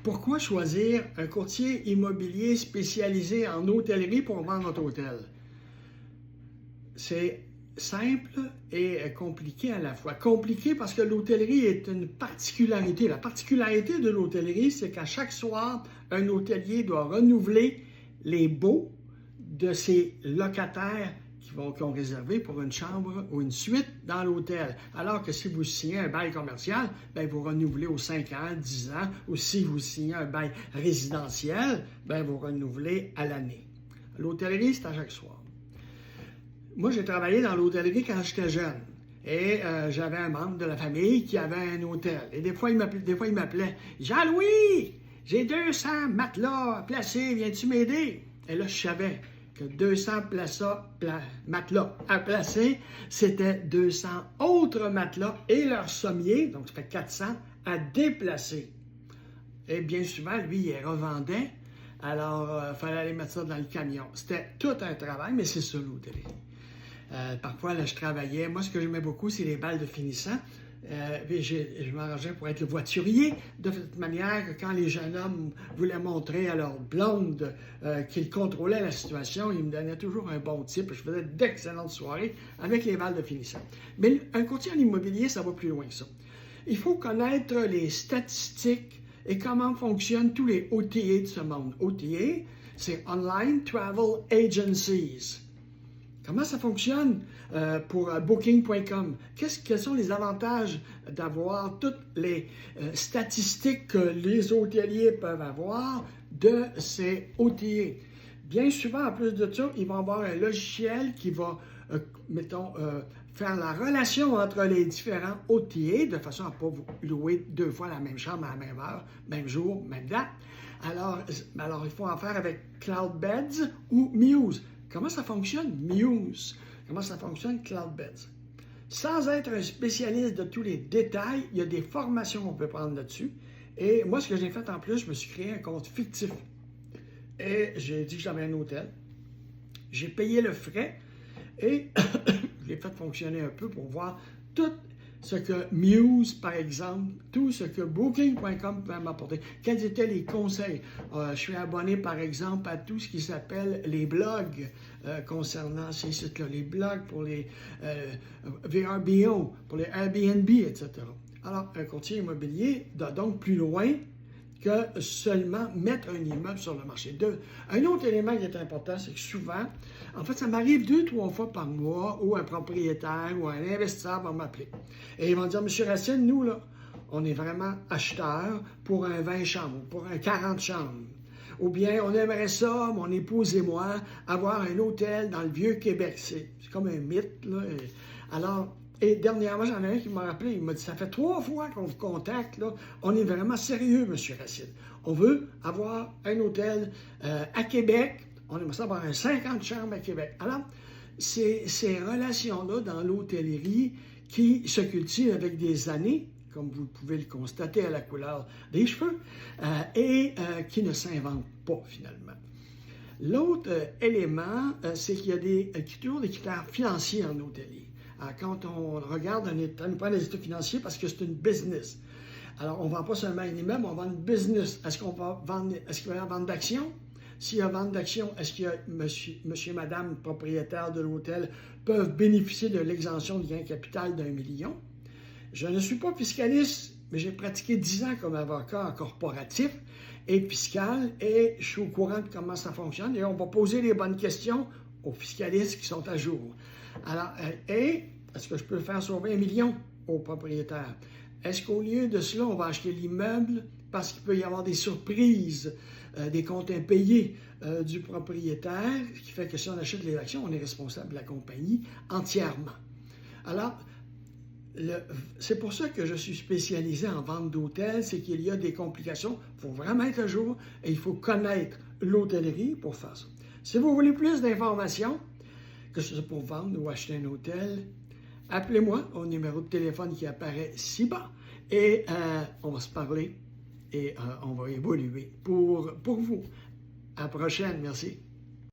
Pourquoi choisir un courtier immobilier spécialisé en hôtellerie pour vendre notre hôtel? C'est simple et compliqué à la fois. Compliqué parce que l'hôtellerie est une particularité. La particularité de l'hôtellerie, c'est qu'à chaque soir, un hôtelier doit renouveler les baux de ses locataires qui ont réservé pour une chambre ou une suite dans l'hôtel. Alors que si vous signez un bail commercial, bien, vous renouvelez aux 5 ans, 10 ans, ou si vous signez un bail résidentiel, bien, vous renouvelez à l'année. L'hôtellerie, c'est à chaque soir. Moi, j'ai travaillé dans l'hôtellerie quand j'étais jeune. Et j'avais un membre de la famille qui avait un hôtel. Et des fois, il m'appelait. Jean-Louis, j'ai 200 matelas placés, viens-tu m'aider? Et là, je savais que 200 matelas à placer, c'était 200 autres matelas et leurs sommiers, donc ça fait 400, à déplacer. Et bien souvent, lui, il les revendait. Alors, il fallait aller mettre ça dans le camion. C'était tout un travail, mais c'est ça l'hôtellerie. Parfois, là, je travaillais. Moi, ce que j'aimais beaucoup, c'est les balles de finissant. Je m'arrangeais pour être le voiturier, de cette manière que quand les jeunes hommes voulaient montrer à leur blonde qu'ils contrôlaient la situation, ils me donnaient toujours un bon type. Je faisais d'excellentes soirées avec les balles de finissant. Mais un courtier en immobilier, ça va plus loin que ça. Il faut connaître les statistiques et comment fonctionnent tous les OTA de ce monde. OTA, c'est Online Travel Agencies. Comment ça fonctionne pour Booking.com? Quels sont les avantages d'avoir toutes les statistiques que les hôteliers peuvent avoir de ces OTA? Bien souvent, en plus de ça, ils vont avoir un logiciel qui va, faire la relation entre les différents OTA de façon à ne pas vous louer 2 fois la même chambre à la même heure, même jour, même date. Alors il faut en faire avec Cloudbeds ou Muse. Comment ça fonctionne, Muse? Comment ça fonctionne, Cloudbeds? Sans être un spécialiste de tous les détails, il y a des formations qu'on peut prendre là-dessus. Et moi, ce que j'ai fait en plus, je me suis créé un compte fictif. Et j'ai dit que j'avais un hôtel. J'ai payé le frais et je l'ai fait fonctionner un peu pour voir tout ce que Muse, par exemple, tout ce que Booking.com peut m'apporter. Quels étaient les conseils? Je suis abonné, par exemple, à tout ce qui s'appelle les blogs concernant ces sites-là. Les blogs pour les VRBO, pour les Airbnb, etc. Alors, un courtier immobilier va donc plus loin que seulement mettre un immeuble sur le marché. Un autre élément qui est important, c'est que souvent, en fait, ça m'arrive 2-3 fois par mois où un propriétaire ou un investisseur va m'appeler. Et ils vont dire, Monsieur Racine, nous, là, on est vraiment acheteurs pour un 20 chambres, pour un 40 chambres. Ou bien, on aimerait ça, mon épouse et moi, avoir un hôtel dans le Vieux-Québec. C'est comme un mythe, là. Alors, et dernièrement, j'en ai un qui m'a rappelé, il m'a dit, ça fait 3 fois qu'on vous contacte, là. On est vraiment sérieux, M. Racine. On veut avoir un hôtel à Québec, on aimerait ça avoir un 50 chambres à Québec. Alors, c'est ces relations-là dans l'hôtellerie qui se cultivent avec des années, comme vous pouvez le constater à la couleur des cheveux, et qui ne s'inventent pas, finalement. L'autre élément, c'est qu'il y a toujours des critères financiers en hôtellerie. Quand on regarde on prend les états financiers parce que c'est une business. Alors, on ne vend pas seulement un immeuble, on vend une business. Est-ce qu'il va y avoir vente d'actions? S'il y a vente d'actions, est-ce qu'il y a monsieur et madame propriétaires de l'hôtel peuvent bénéficier de l'exemption de gain capital d'1 million? Je ne suis pas fiscaliste, mais j'ai pratiqué 10 ans comme avocat en corporatif et fiscal et je suis au courant de comment ça fonctionne et on va poser les bonnes questions aux fiscalistes qui sont à jour. Alors, est-ce que je peux faire sauver 1 million aux propriétaires? Est-ce qu'au lieu de cela, on va acheter l'immeuble parce qu'il peut y avoir des surprises, des comptes impayés du propriétaire, ce qui fait que si on achète les actions, on est responsable de la compagnie entièrement. Alors, c'est pour ça que je suis spécialisé en vente d'hôtels, c'est qu'il y a des complications. Il faut vraiment être à jour et il faut connaître l'hôtellerie pour faire ça. Si vous voulez plus d'informations, que ce soit pour vendre ou acheter un hôtel, appelez-moi au numéro de téléphone qui apparaît ci bas et on va se parler et on va évoluer pour vous. À la prochaine, merci.